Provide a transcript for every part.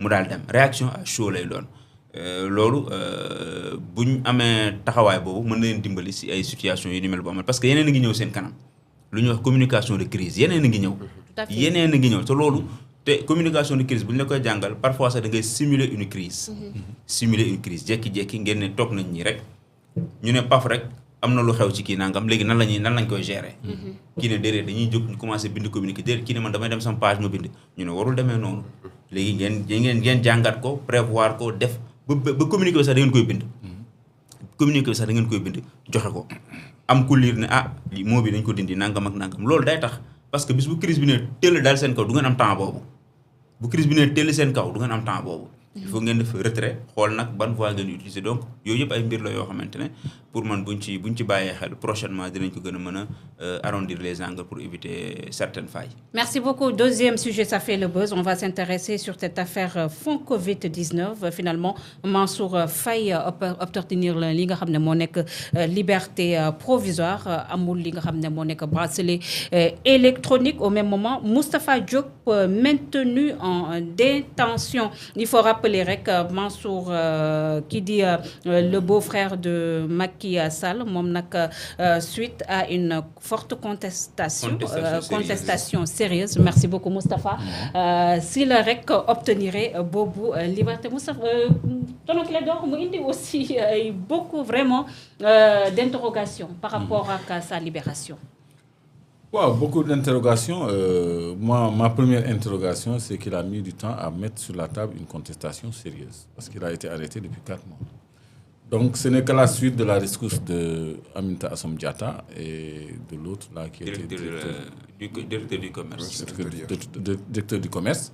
mu daal dem réaction à chaud lay doon loolu bu ñu amee taxawaay boobu mën na leen dimbali si ay situations yu ni mel bu amal parce que yeneen a ngi ñëw seen kanam lu ñuy wax communication de crise yeneen a ngi ñëw. yeneen a ngi ñëw te loolu te communication de crise bu ñu la koy jàngal parfois sax da ngay simuler une crise. simuler une crise jékki-jékki ngeen ne toog nañ ñi rek ñu ne paf rek am na lu xew ci kii nangam léegi nan lañ koy gérer. kii ne déedéet dañuy jóg ñu commencé bind communiqué déedéet kii ne man damay dem sama page ma bind ñu ne warul demee noonu léegi ngeen jàngat ko prévoir ko def ba communiqué bi sax da ngeen koy bind. communiqué bi sax da ngeen koy bind joxe ko am ku liir ne moo bi dañ ko dindi nangam ak nangam loolu day tax parce que bis bu crise bi ne teel daal seen kaw du ngeen am temps boobu bu crise bi ne teel seen kaw du ngeen am temps boobu. il faut ngeen def retrait xool nag ban voie ngeen utiliser donc yooyu yëpp ay mbir la yoo xamante ne pour man buñ ci bàyyee xel prochainement dinañ ko gën a mën a arrondir les angles pour éviter certaines failles. Merci beaucoup. Deuxième sujet, ça fait le buzz. On va s'intéresser sur cette affaire fonds Covid-19. Finalement, Mansour Faye opte tenir li nga xam ne moo nekk liberté provisoire amul li nga xam ne moo nekk bracelet électronique. Au même moment, Moustapha Diop maintenu en détention. Il faut rappeler rek Mansour qui dit le beau-frère de Macky Sall moom nag suite à une forte contestation sérieuse. Merci beaucoup Moustapha. Si la rek obtenirait boobu liberté Moustapha tonton Clédor mu indi aussi beaucoup vraiment d'interrogations par rapport à sa libération. Wow, beaucoup d'interrogations. Ma première interrogation, c'est qu'il a mis du temps à mettre sur la table une contestation sérieuse, parce qu'il a été arrêté depuis 4 mois. Donc, ce n'est que la suite de la rescousse de Aminata Assome Diatta et de l'autre là qui était directeur du commerce. Directeur du commerce,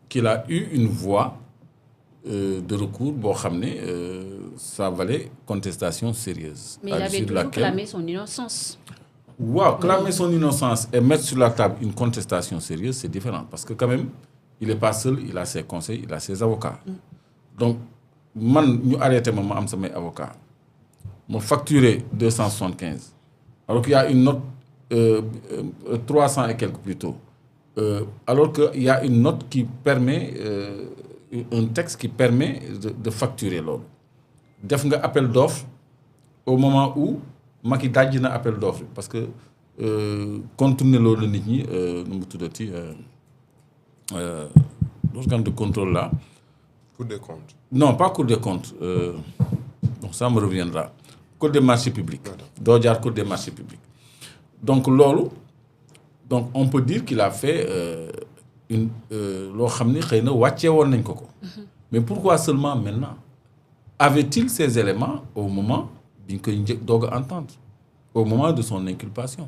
qu'il a eu une voie de recours, ça valait contestation sérieuse. Mais il avait toujours clamé son innocence. Wow, clamer son innocence et mettre sur la table une contestation sérieuse, c'est différent. Parce que quand même, il n'est pas seul, il a ses conseils, il a ses avocats. Donc, nous arrêtons mes avocats. Nous facturé 275. Alors qu'il y a une note 300 et quelques plus tôt. Alors qu'il y a une note qui permet... un texte qui permet de facturer l'ordre. Def nga appel d'offre au moment où Macky dajji na appel d'offre parce que contourner loolu nit ñi nu mu tuddati l'organe de contrôle là. Cour des comptes. Non, pas Cour des comptes. Donc ça me reviendra. Code des marchés publics. Doo jaar Code des marchés publics. Donc loolu, donc on peut dire qu'il a fait loo xam ne xëy na wàccee woon nañ ko. Mais pourquoi seulement maintenant? Avait-il ces éléments au moment bi ñu koy doog a entendre, au moment de son inculpation?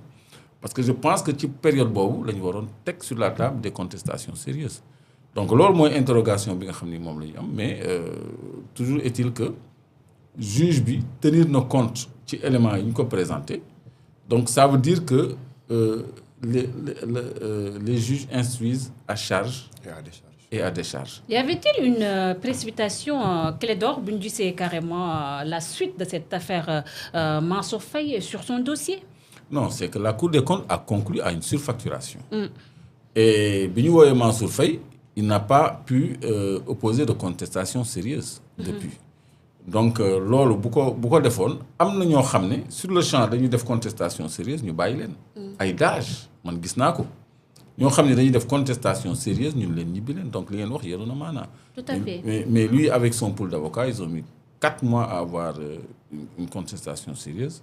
Parce que je pense que ci période boobu la ñu waroon teg sur la table des contestations sérieuses. Donc loolu mooy interrogation bi nga xam ni moom la ñu am, mais toujours est-il que juge bi tenir na compte ci éléments yi ñu ko présenté. Donc ça veut dire que les juges instruisent à charge et à décharge. Y avait-il une précipitation, Clédor Bundu, c'est carrément la suite de cette affaire Mansour Faye sur son dossier? Non, c'est que la Cour des comptes a conclu à une surfacturation. Et bi ñu woowee Mansour Faye, il n'a pas pu opposer de contestation sérieuse depuis. Donc loolu bu ko defoon am na ñoo xam ne sur le champ dañuy def contestation sérieuse ñu bàyyi leen. ay dage man gis naa ko ñoo xam ne dañuy def contestation sérieuse ñun leen ñibbi leen donc li ngeen wax yéen a maanaa. Tout à fait. Mais lui avec son pool d'avocats ils ont mis 4 mois à avoir une contestation sérieuse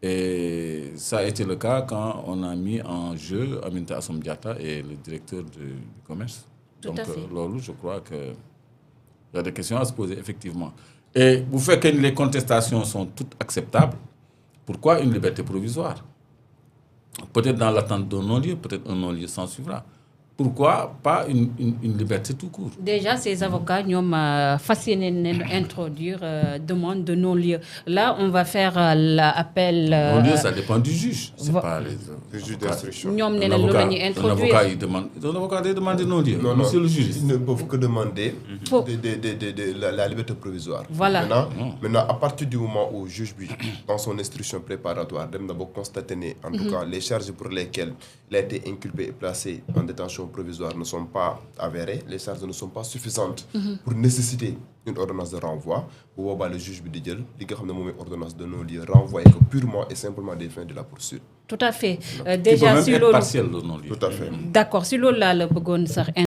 et ça a été le cas quand on a mis en jeu Aminata Assome Diatta et le directeur du commerce. Tout donc à fait. loolu je crois que il y a des questions à se poser effectivement. Et vous faites que les contestations sont toutes acceptables. Pourquoi une liberté provisoire? Peut-être dans l'attente d'un non-lieu, peut-être un non-lieu s'en suivra. Pourquoi pas une liberté tout court? Déjà, ces avocats ñoom fas yéene introduire demande de non-lieu. Là, on va faire l'appel. Non-lieu, ça dépend du juge. C'est pas les juge d'instruction. ñoom nee na loolu la ñuy introduire. Un avocat il demande non-lieu. Non, Monsieur le juge. ils ne peuvent que demander la liberté provisoire. Voilà. Maintenant, à partir du moment où le juge, dans son instruction préparatoire, dem na ba constater en tout cas les charges pour lesquelles il a été inculpé et placé en détention détention provisoire ne sont pas avérées, les charges ne sont pas suffisantes pour nécessiter une ordonnance de renvoi, bu boobaa le juge bi di jël li nga xam ne moom mooy ordonnance de non-lieu renvoyer que purement et simplement des fins de la poursuite. Tout à fait. Qui peut Déjà même si être loolu partiel de non-lieu. Tout à fait. d'accord si loolu laa la bëggoon sax